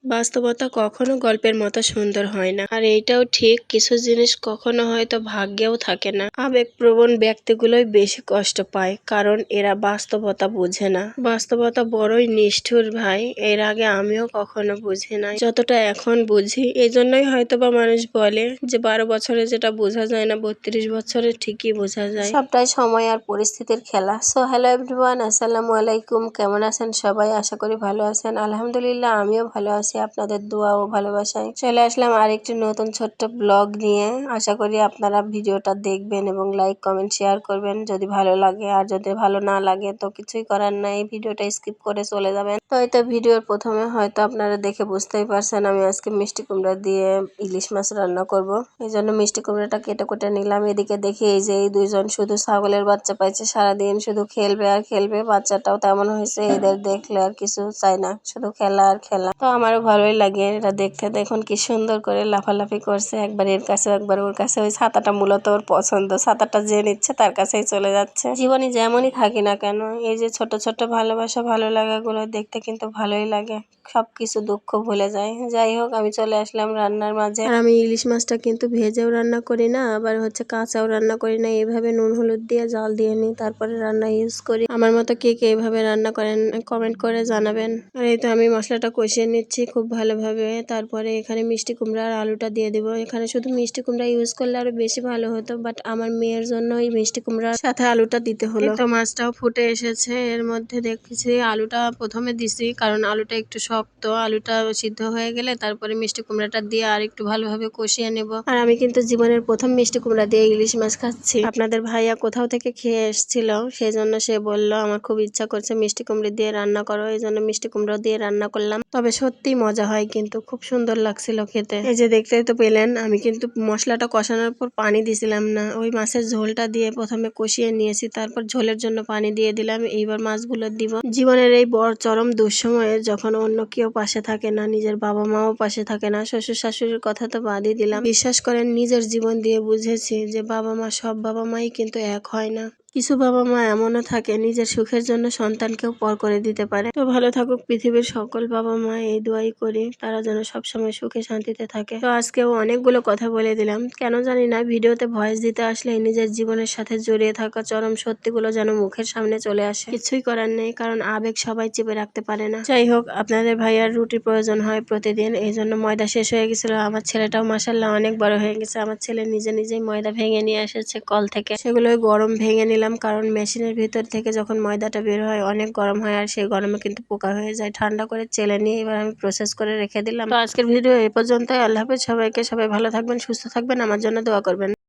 বাস্তবতা কখনো গল্পের মতো সুন্দর হয় না, আর এইটাও ঠিক, কিছু জিনিস কখনো হয়তো ভাগ্যেও থাকে না। আবেগপ্রবণ ব্যক্তিগুলোই বেশি কষ্ট পায়, কারণ এরা বাস্তবতা বুঝে না। বাস্তবতা বড়ই নিষ্ঠুর ভাই, এর আগে আমিও কখনো বুঝি নাই যতটা এখন বুঝি। এই জন্যই হয়তোবা মানুষ বলে যে 12 বছরে যেটা বোঝা যায় না 32 বছরে ঠিকই বোঝা যায়। সবটাই সময় আর পরিস্থিতির খেলা। সো হ্যালো এভরিওয়ান, আসসালামু আলাইকুম। কেমন আছেন সবাই? আশা করি ভালো আছেন। আলহামদুলিল্লাহ আমিও ভালো আছি, আপনাদের দোয়া ও ভালোবাসায়। চলে আসলাম আরেকটি নতুন ছোট্ট ব্লগ নিয়ে। আশা করি আপনারা ভিডিওটা দেখবেন এবং লাইক কমেন্ট শেয়ার করবেন যদি ভালো লাগে, আর যদি ভালো না লাগে তো কিছুই করার নাই, ভিডিওটা স্কিপ করে চলে যাবেন। হয়তো ভিডিওর প্রথমে হয়তো আপনারা দেখে বুঝতেই পারছেন আমি আজকে মিষ্টি কুমড়া দিয়ে ইলিশ মাছ রান্না করব। এই জন্য মিষ্টি কুমড়াটা কেটে কুটে নিলাম। এদিকে দেখি এই যে এই দুইজন শুধু ছাগলের বাচ্চা পাইছে, সারাদিন শুধু খেলবে আর খেলবে। বাচ্চাটাও তেমন হয়েছে, এদের দেখলে আর কিছু চাই না, শুধু খেলা আর খেলা। তো আমারও ভালোই লাগে এটা দেখতে। দেখুন কি সুন্দর করে লাফালাফি করছে, একবার এর কাছে একবার ওর কাছে। ওই ছাতাটা মূলত ওর পছন্দ, ছাতাটা যে নিচ্ছে তার কাছেই চলে যাচ্ছে। জীবনে যেমনই থাকি না কেন, এই যে ছোট ছোট ভালোবাসা ভালো লাগাগুলো দেখতে কিন্তু ভালোই লাগে, সবকিছু দুঃখ ভুলে যায়। যাই হোক, আমি চলে আসলাম রান্নার মাঝে। আর আমি ইলিশ মাছটা কিন্তু ভেজেও রান্না করি না, আবার হচ্ছে কাঁচাও রান্না করি না, এইভাবে নুন হলুদ দিয়ে জাল দিয়ে নিই, তারপরে রান্না ইউজ করি। আমার মতো কে কে এইভাবে রান্না করেন কমেন্ট করে জানাবেন। আর এই তো আমি মশলাটা কষিয়ে নিচ্ছি খুব ভালোভাবে। তারপরে এখানে মিষ্টি কুমড়া আর আলুটা দিয়ে দেবো। এখানে শুধু মিষ্টি কুমড়া ইউজ করলে আরো বেশি ভালো হতো, বাট আমার মেয়ের জন্য এই মিষ্টি কুমড়ার সাথে আলুটা দিতে হলো। তো মাছটাও ফুটে এসেছে, এর মধ্যে দেখছি আলুটা প্রথমে দিছি, কারণ আলুটা একটু শক্ত। আলুটা সিদ্ধ হয়ে গেলে তারপরে মিষ্টি কুমড়াটা দিয়ে আর একটু ভালোভাবে কষিয়ে নেব। আর আমি কিন্তু জীবনের প্রথম মিষ্টি কুমড়া দিয়ে ইলিশ মাছ খাচ্ছি। আপনাদের ভাইয়া কোথাও থেকে খেয়ে এসেছিল, সেই জন্য সে বলল আমার খুব ইচ্ছা করছে মিষ্টি কুমড়ি দিয়ে রান্না করো, এই জন্য মিষ্টি কুমড়া দিয়ে রান্না করলাম। তবে সত্যি মজা হয়, কিন্তু খুব সুন্দর লাগছিল খেতে। এই যে দেখতেই তো পেলেন, আমি কিন্তু মশলাটা কষানোর পর পানি দিছিলাম না, ওই মাছের ঝোলটা দিয়ে প্রথমে কষিয়ে নিয়েছি, তারপর ঝোলের জন্য পানি দিয়ে দিলাম। এইবার মাছগুলো দিব। জীবনের এই বড় চরম দুঃসময়ে যখন অন্য কেউ পাশে থাকে না, নিজের বাবা মাও পাশে থাকে না, শ্বশুর শাশুড়ির কথা তো বাদই দিলাম, বিশ্বাস করেন নিজের জীবন দিয়ে বুঝেছি যে বাবা মা, সব বাবা মাই কিন্তু এক হয় না। কিছু বাবা মা এমনও থাকে নিজের সুখের জন্য সন্তানকেও পর করে দিতে পারে। তো ভালো থাকুক পৃথিবীর সকল বাবা মা, এই দোয়াই করি তারা যেন সবসময় সুখে শান্তিতে থাকে। তো আজকেও অনেকগুলো কথা বলে দিলাম, কেন জানি না ভিডিওতে ভয়েস দিতে আসলে নিজের জীবনের সাথে জড়িয়ে থাকা চরম সত্যিগুলো যেন মুখের সামনে চলে আসে। কিছুই করার নেই, কারণ আবেগ সবাই চেপে রাখতে পারে না। যাই হোক, আপনাদের ভাইয়ার রুটির প্রয়োজন হয় প্রতিদিন, এই জন্য ময়দা শেষ হয়ে গেছিল। আমার ছেলেটাও মাসাল্লাহ অনেক বড় হয়ে গেছে, আমার ছেলে নিজে নিজেই ময়দা ভেঙে নিয়ে এসেছে কল থেকে, সেগুলোই গরম ভেঙে নিলাম, কারণ মেশিনের ভিতর থেকে যখন ময়দাটা বের হয় অনেক গরম হয়, আর সেই গরমে কিন্তু পোকা হয়ে যায়। ঠান্ডা করে চেলে নিয়ে এবার আমি প্রসেস করে রেখে দিলাম। তো আজকের ভিডিও এই পর্যন্তই। আল্লাহ হাফেজ সবাইকে। সবাই ভালো থাকবেন, সুস্থ থাকবেন, আমার জন্য দোয়া করবেন।